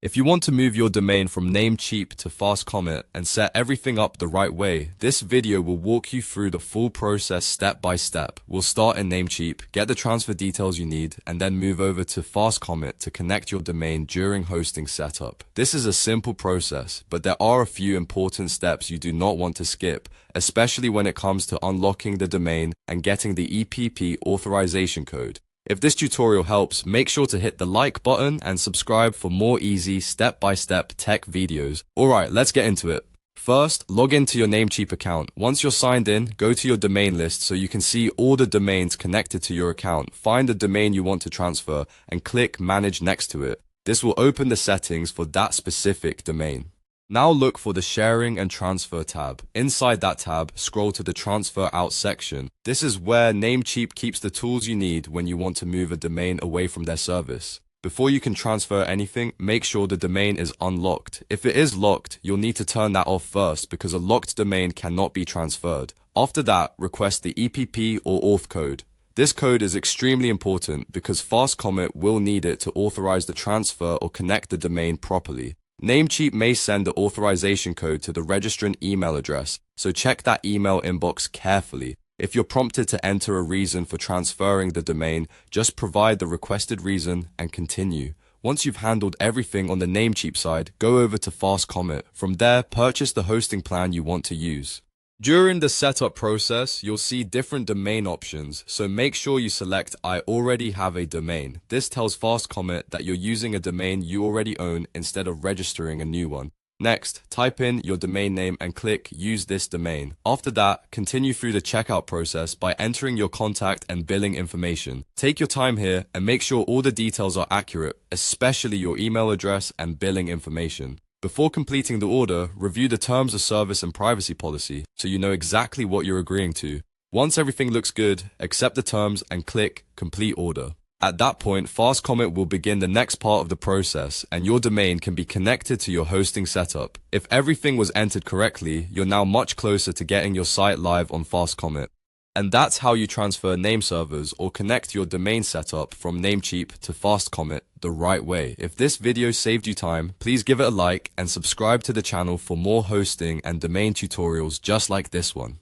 If you want to move your domain from Namecheap to FastComet and set everything up the right way, this video will walk you through the full process step by step. We'll start in Namecheap, get the transfer details you need, and then move over to FastComet to connect your domain during hosting setup. This is a simple process, but there are a few important steps you do not want to skip, especially when it comes to unlocking the domain and getting the EPP authorization code. If this tutorial helps, make sure to hit the like button and subscribe for more easy step-by-step tech videos. Alright, let's get into it. First, log into your Namecheap account. Once you're signed in, go to your domain list so you can see all the domains connected to your account. Find the domain you want to transfer and click Manage next to it. This will open the settings for that specific domain. Now look for the Sharing and Transfer tab. Inside that tab, scroll to the Transfer Out section. This is where Namecheap keeps the tools you need when you want to move a domain away from their service. Before you can transfer anything, make sure the domain is unlocked. If it is locked, you'll need to turn that off first because a locked domain cannot be transferred. After that, request the EPP or Auth code. This code is extremely important because FastComet will need it to authorize the transfer or connect the domain properly. Namecheap may send the authorization code to the registrant email address, so check that email inbox carefully. If you're prompted to enter a reason for transferring the domain, just provide the requested reason and continue. Once you've handled everything on the Namecheap side, go over to FastComet. From there, purchase the hosting plan you want to use. During the setup process, you'll see different domain options, so make sure you select I already have a domain. This tells FastComet that you're using a domain you already own instead of registering a new one. Next, type in your domain name and click Use this domain. After that, continue through the checkout process by entering your contact and billing information. Take your time here and make sure all the details are accurate, especially your email address and billing information. Before completing the order, review the terms of service and privacy policy so you know exactly what you're agreeing to. Once everything looks good, accept the terms and click Complete Order. At that point, FastComet will begin the next part of the process and your domain can be connected to your hosting setup. If everything was entered correctly, you're now much closer to getting your site live on FastComet. And that's how you transfer Nameservers or connect your domain setup from Namecheap to FastComet the right way. If this video saved you time, please give it a like and subscribe to the channel for more hosting and domain tutorials just like this one.